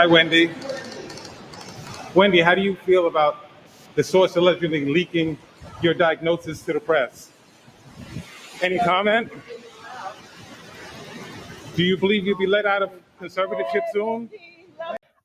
Hi, Wendy. Wendy, how do you feel about the source allegedly leaking your diagnosis to the press? Any comment? Do you believe you'll be let out of conservatorship soon?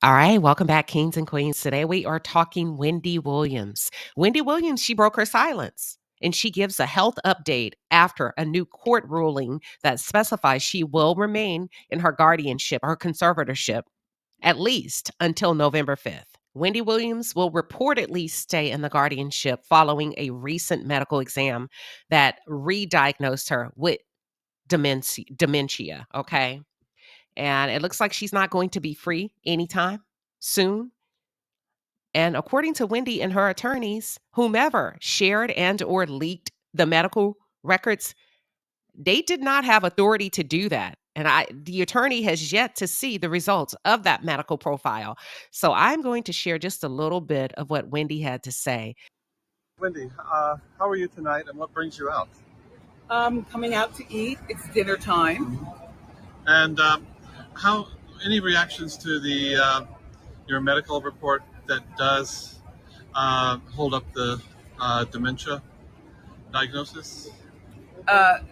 All right, welcome back, kings and queens. Today we are talking Wendy Williams. Wendy Williams, she broke her silence and she gives a health update after a new court ruling that specifies she will remain in her guardianship, her conservatorship, at least until November 5th. Wendy Williams will reportedly stay in the guardianship following a recent medical exam that re-diagnosed her with dementia, okay? And it looks like she's not going to be free anytime soon. And according to Wendy and her attorneys, whomever shared and or leaked the medical records, they did not have authority to do that. And the attorney has yet to see the results of that medical profile. So I'm going to share just a little bit of what Wendy had to say. Wendy, how are you tonight and what brings you out? Coming out to eat. It's dinner time. And any reactions to your medical report that does hold up the dementia diagnosis?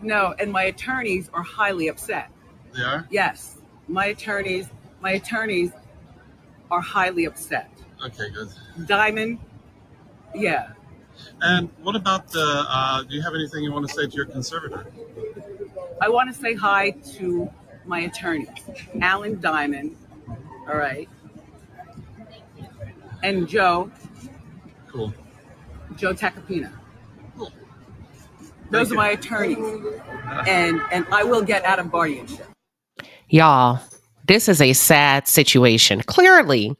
No, and my attorneys are highly upset. They are? Yes, my attorneys are highly upset. Okay, good. Diamond, yeah. And what about do you have anything you want to say to your conservator? I want to say hi to my attorneys, Alan Diamond, all right, and Joe. Cool. Joe Tacopina. Cool. Those are my attorneys, and I will get out of guardianship. Y'all, this is a sad situation. Clearly,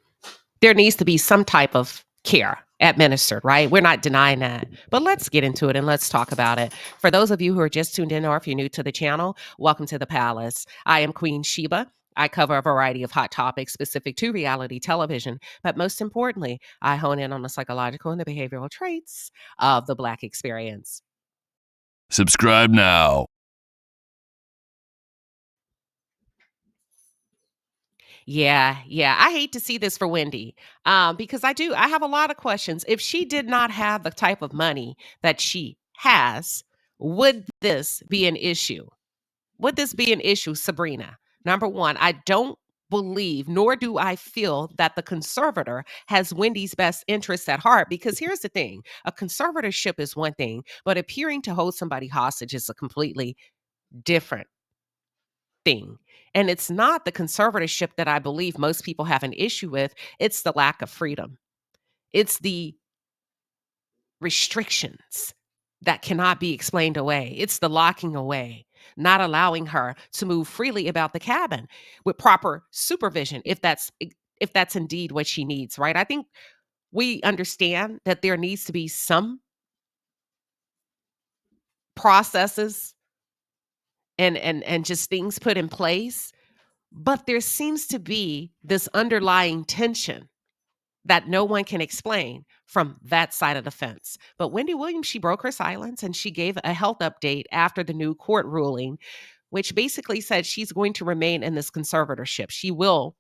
there needs to be some type of care administered, right? We're not denying that. But let's get into it and let's talk about it. For those of you who are just tuned in or if you're new to the channel, welcome to the palace. I am Queen Sheba. I cover a variety of hot topics specific to reality television, but most importantly, I hone in on the psychological and the behavioral traits of the Black experience. Subscribe now. Yeah. I hate to see this for Wendy because I have a lot of questions. If she did not have the type of money that she has, would this be an issue? Would this be an issue, Sabrina? Number one, I don't believe, nor do I feel that the conservator has Wendy's best interests at heart. Because here's the thing, a conservatorship is one thing, but appearing to hold somebody hostage is a completely different thing. And it's not the conservatorship that I believe most people have an issue with. It's the lack of freedom. It's the restrictions that cannot be explained away. It's the locking away, not allowing her to move freely about the cabin with proper supervision, if that's indeed what she needs, right? I think we understand that there needs to be some processes and just things put in place, but there seems to be this underlying tension that no one can explain from that side of the fence. But Wendy Williams, she broke her silence and she gave a health update after the new court ruling, which basically said she's going to remain in this conservatorship. She will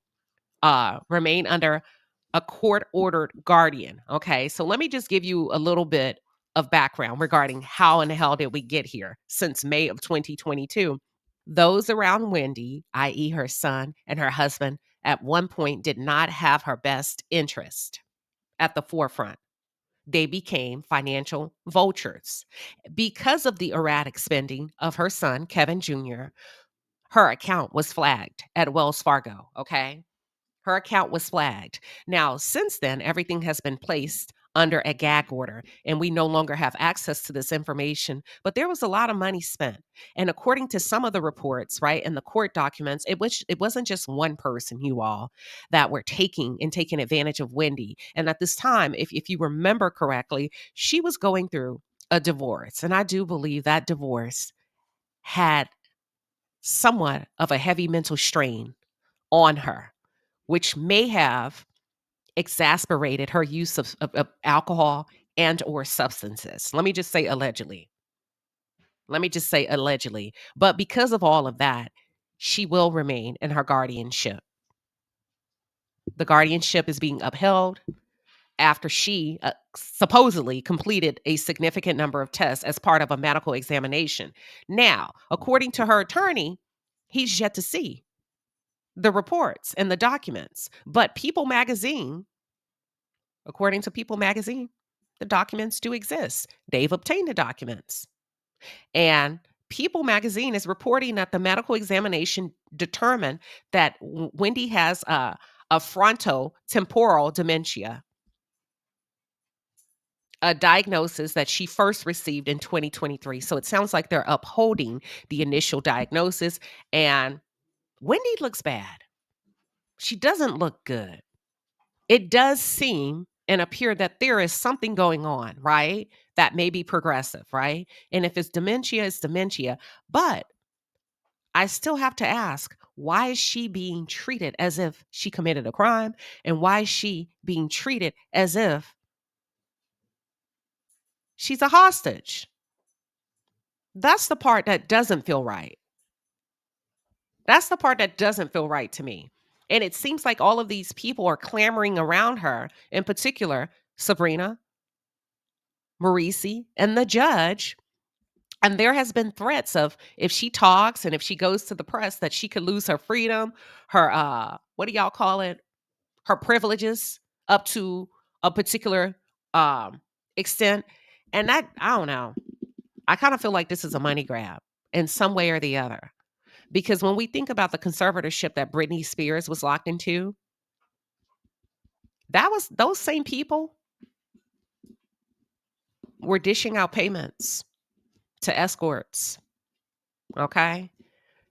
remain under a court-ordered guardian. Okay, so let me just give you a little bit of background regarding how in the hell did we get here since May of 2022. Those around Wendy, i.e. her son and her husband, at one point did not have her best interest at the forefront. They became financial vultures. Because of the erratic spending of her son, Kevin Jr., her account was flagged at Wells Fargo, okay? Her account was flagged. Now, since then, everything has been placed under a gag order, and we no longer have access to this information. But there was a lot of money spent. And according to some of the reports, right, in the court documents, it wasn't just one person, you all, that were taking advantage of Wendy. And at this time, if you remember correctly, she was going through a divorce. And I do believe that divorce had somewhat of a heavy mental strain on her, which may have exacerbated her use of alcohol and or substances. Let me just say allegedly. But because of all of that, she will remain in her guardianship. The guardianship is being upheld after she supposedly completed a significant number of tests as part of a medical examination. Now, according to her attorney, he's yet to see the reports and the documents. But People Magazine, according to People Magazine, the documents do exist. They've obtained the documents. And People Magazine is reporting that the medical examination determined that Wendy has a frontotemporal dementia, a diagnosis that she first received in 2023. So it sounds like they're upholding the initial diagnosis. And Wendy looks bad. She doesn't look good. It does seem and appear that there is something going on, right? That may be progressive, right? And if it's dementia, it's dementia. But I still have to ask, why is she being treated as if she committed a crime? And why is she being treated as if she's a hostage? That's the part that doesn't feel right. That's the part that doesn't feel right to me. And it seems like all of these people are clamoring around her, in particular, Sabrina, Marisi, and the judge. And there has been threats of if she talks and if she goes to the press that she could lose her freedom, her what do y'all call it? Her privileges up to a particular extent. And that, I don't know. I kind of feel like this is a money grab in some way or the other. Because when we think about the conservatorship that Britney Spears was locked into, that was those same people were dishing out payments to escorts, okay?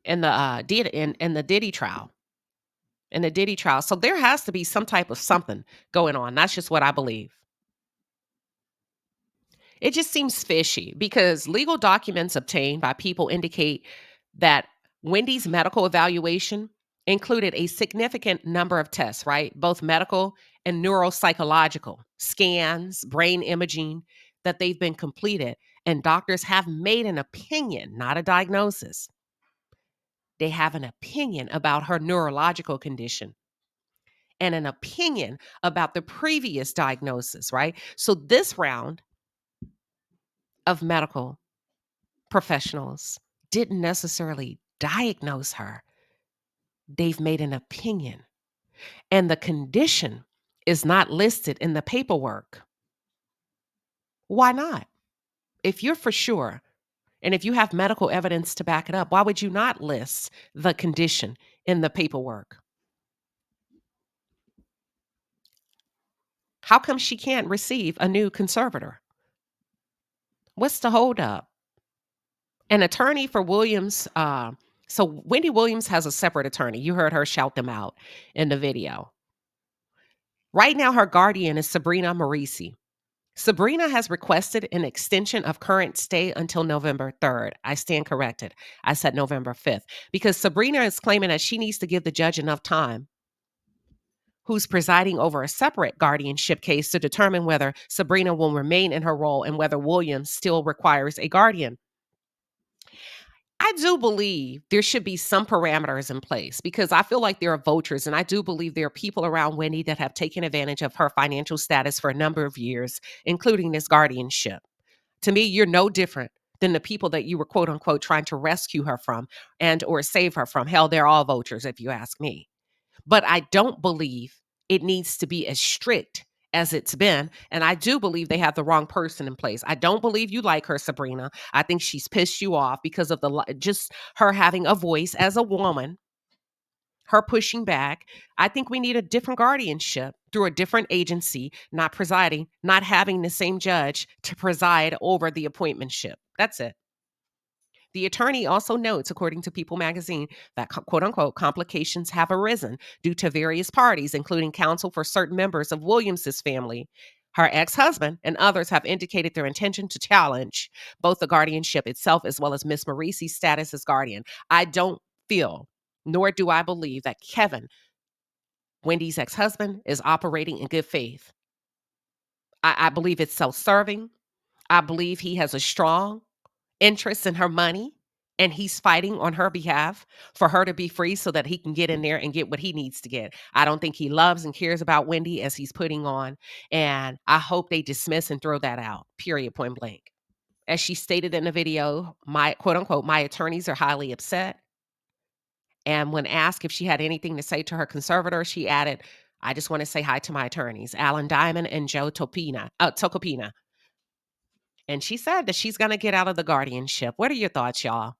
In the in the Diddy trial. In the Diddy trial. So there has to be some type of something going on. That's just what I believe. It just seems fishy because legal documents obtained by People indicate that Wendy's medical evaluation included a significant number of tests, right? Both medical and neuropsychological scans, brain imaging that they've been completed. And doctors have made an opinion, not a diagnosis. They have an opinion about her neurological condition and an opinion about the previous diagnosis, right? So this round of medical professionals didn't necessarily diagnose her. They've made an opinion. And the condition is not listed in the paperwork. Why not? If you're for sure, and if you have medical evidence to back it up, why would you not list the condition in the paperwork? How come she can't receive a new conservator? What's the holdup? An attorney for Williams, so Wendy Williams has a separate attorney. You heard her shout them out in the video. Right now, her guardian is Sabrina Marisi. Sabrina has requested an extension of current stay until November 3rd. I stand corrected. I said November 5th because Sabrina is claiming that she needs to give the judge enough time, who's presiding over a separate guardianship case, to determine whether Sabrina will remain in her role and whether Williams still requires a guardian. I do believe there should be some parameters in place because I feel like there are vultures, and I do believe there are people around Wendy that have taken advantage of her financial status for a number of years, including this guardianship. To me, you're no different than the people that you were quote unquote trying to rescue her from and or save her from. Hell, they're all vultures if you ask me. But I don't believe it needs to be as strict as it's been. And I do believe they have the wrong person in place. I don't believe you like her, Sabrina. I think she's pissed you off because of just her having a voice as a woman, her pushing back. I think we need a different guardianship through a different agency, not presiding, not having the same judge to preside over the appointmentship. That's it. The attorney also notes, according to People Magazine, that quote unquote complications have arisen due to various parties, including counsel for certain members of Williams's family. Her ex-husband and others have indicated their intention to challenge both the guardianship itself as well as Miss Marisi's status as guardian. I don't feel, nor do I believe, that Kevin, Wendy's ex-husband, is operating in good faith. I believe it's self-serving. I believe he has a strong interest in her money and he's fighting on her behalf for her to be free so that he can get in there and get what he needs to get. I don't think he loves and cares about Wendy as he's putting on, and I hope they dismiss and throw that out, period, point blank. As she stated in the video, my quote unquote, my attorneys are highly upset. And when asked if she had anything to say to her conservator, she added, I just want to say hi to my attorneys, Alan Diamond and Joe Tocopina. And she said that she's going to get out of the guardianship. What are your thoughts, y'all?